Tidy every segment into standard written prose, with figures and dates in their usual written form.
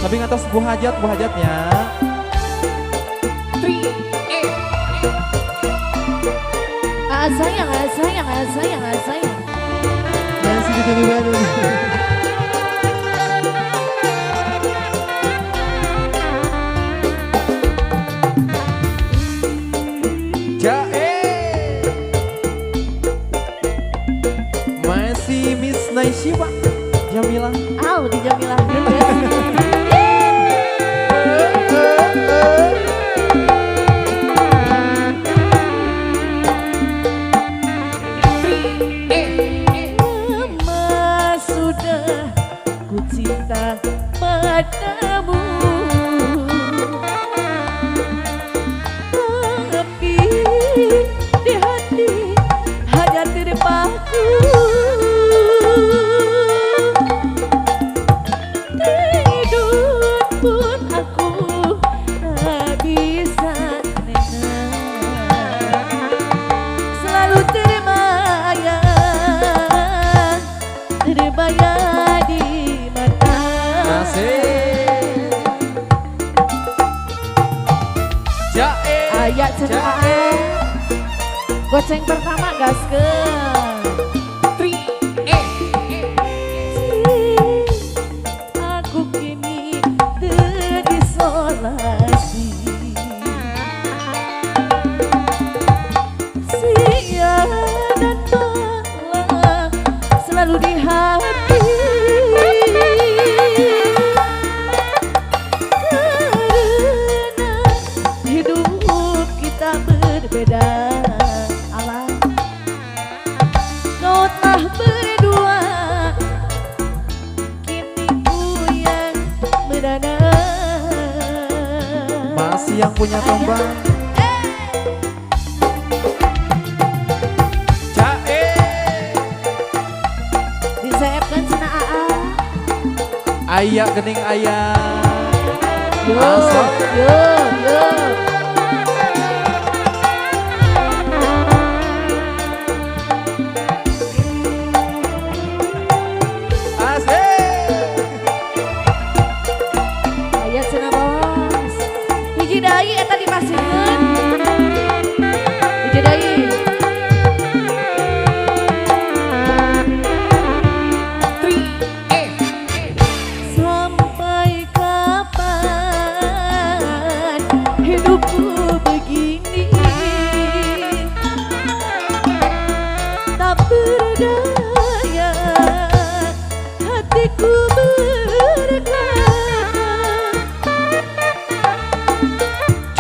Lebih atas bu hajatnya. Sayang. Masih di TV Bandung. Masih Miss Naishiba Jamila. Di Jamila dulu ya. Lama sudah ku cinta padamu, tapi di hati hanya terpaku. Tidur pun aku tak bisa tenang, selalu terbayang di mata. Ayat cenaan goceng pertama gaskeun. Aku kini terisolasi, siang dan malam selalu di hati. Karena hidup kita berbeda alam, kau telah berdua, kini ku yang merana. Masih yang punya tombak. Disaepkan cina AA. Ayak gening ayak. Yo. Ayat cina bos. Hiji dayi eta dipasirkeun. Hiji dayi. Sampai kapan hidupku begini, tak berdaya hatiku berkata,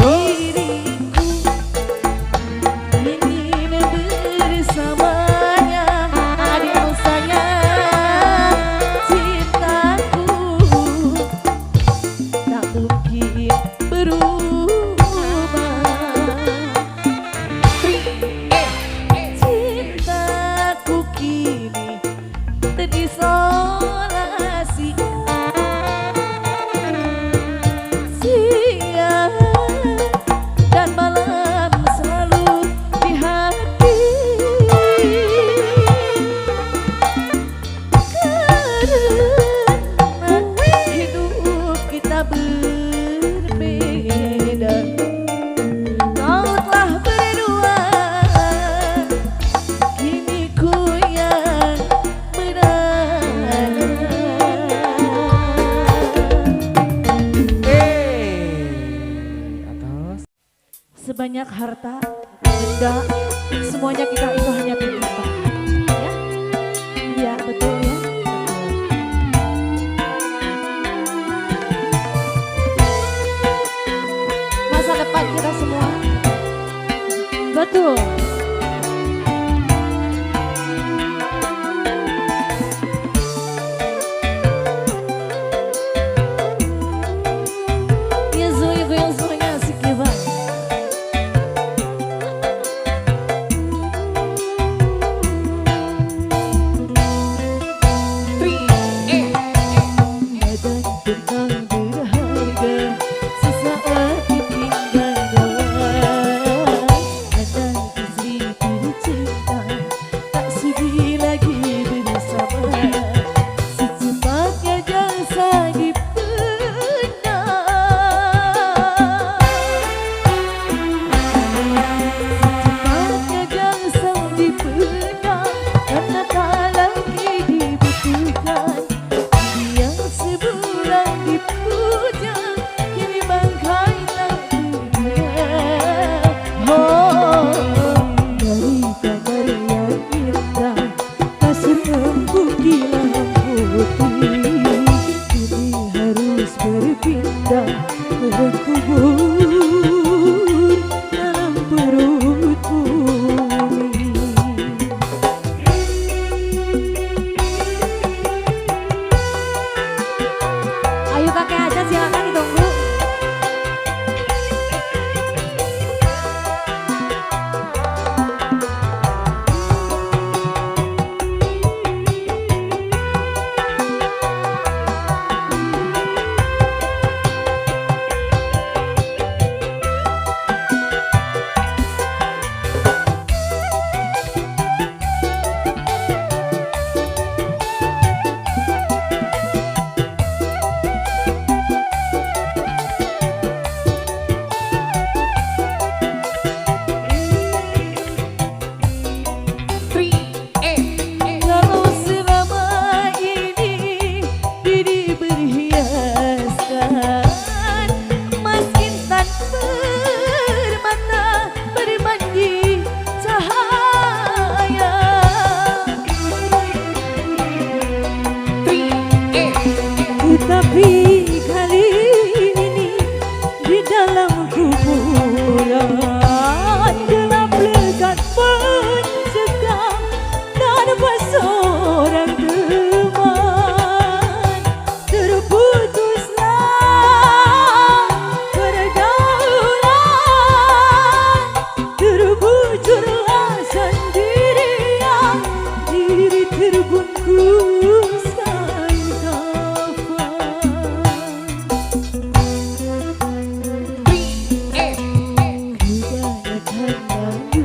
diriku ingin bersamanya. Adikmu sayang, cintaku tak mungkin berubah. Cintaku kini terisolasi, siang dan malam selalu di hati. Karena hidup kita berbeda, kau telah berdua, kini ku yang merana. Atas. Sebanyak harta, benda, semuanya kita itu hanya titipan. Ya, iya betul ya. Masa depan kita semua, betul. Yang suruhnya asik ya bang. telah dipuja, kini bangkai tak berdaya. Oh, dari kabar yang indah, kasur empuk di lampu putih, kini harus berpindah ke kubur dalam perut bumi. Ayo kakek aja silakan ditunggu. Kalau selama ini diri berhiaskan emas intan bermata bermandi cahaya, tetapi kali ini di dalam kuburan gelap lekat mencekam tanpa seorang teman. Terputuslah pergaulan, terbujurlah sendirian, diri terbungkus kain kafan. Kebanyakan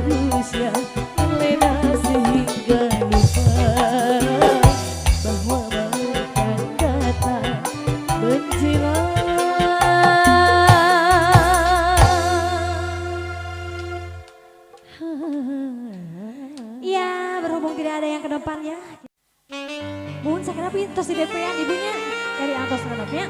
manusia lena sehingga lupa bahwa makan datang menjelang. Ya, berhubung tidak ada yang ke depannya. Mohon saya kenapa terus di DP-an ibunya dari atas kenapnya.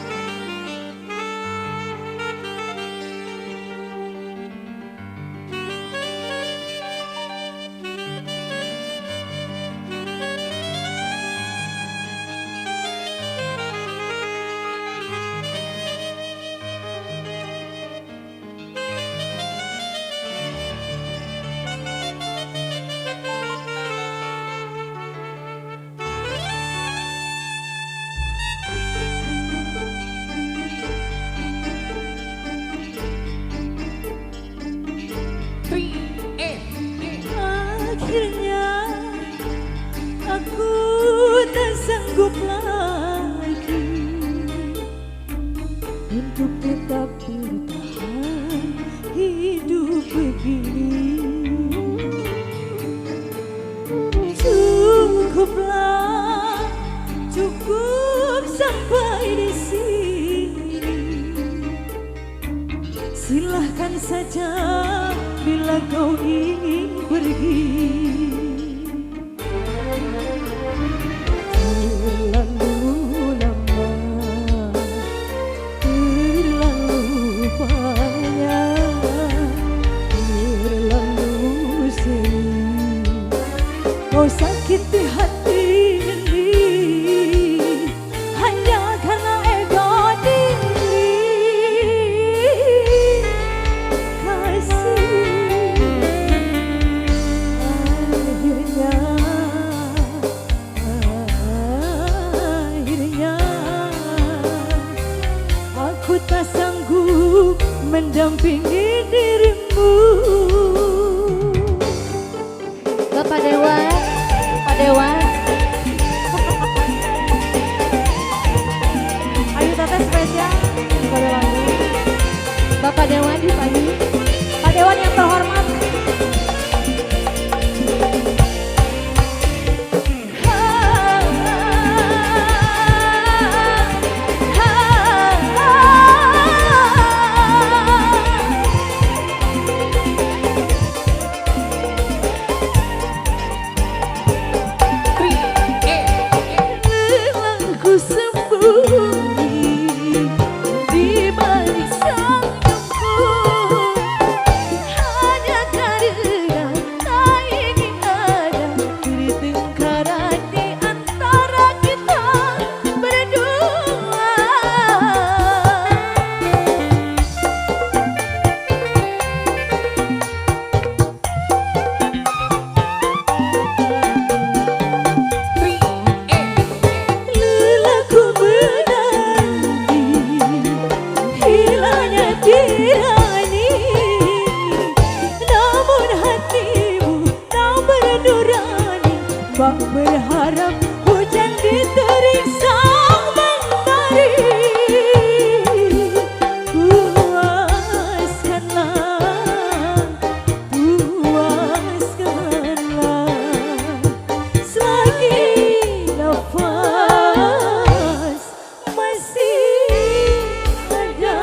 Akhirnya aku tak sanggup lagi untuk tetap bertahan hidup begini. Cukuplah, cukup sampai di sini. Silahkan saja bila kau ingin pergi. Terlalu lama, terlalu banyak, terlalu sering kau sakiti hati ini hanya karena ego diri. Akhirnya aku tak sanggup mendampingi dirimu. Bapak Dewan, Pak Dewan. Ayo teteh spesial pada lagu Bapak Dewan di pagi. Pak Dewan yang terhormat. tak berharap hujan diterik sang mentari. Puaskanlah selagi nafas masih ada.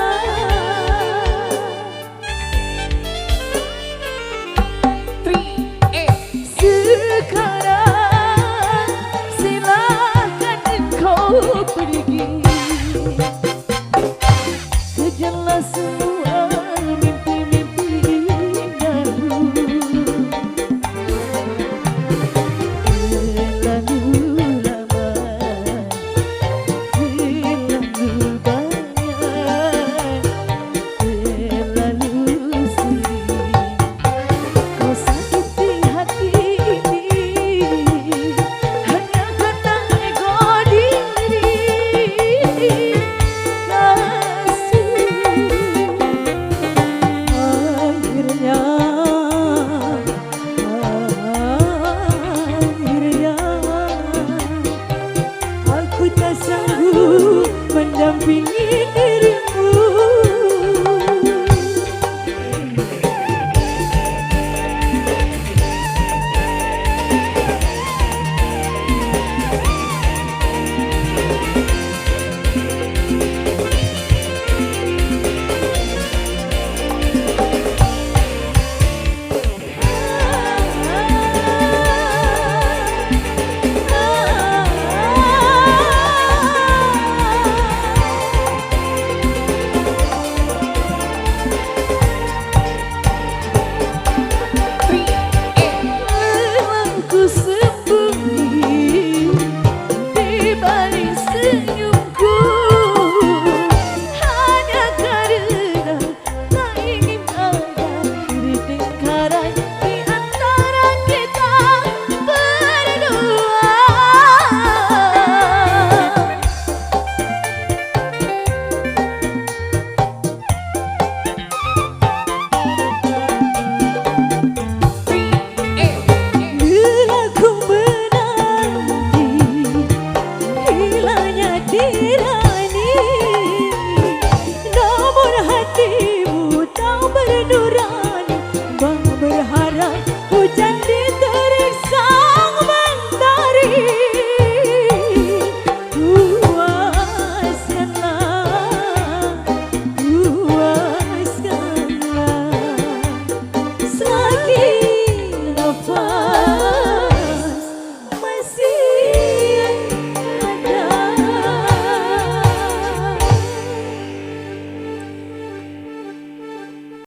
Sekarang silakan engkau pergi, kejarlah semua mimpi-mimpi indahmu. Terlalu lama, terlalu banyak, terlalu sering kau sakiti hati ini hanya karena ego diri. Akhirnya aku tak sanggup mendampingi diri.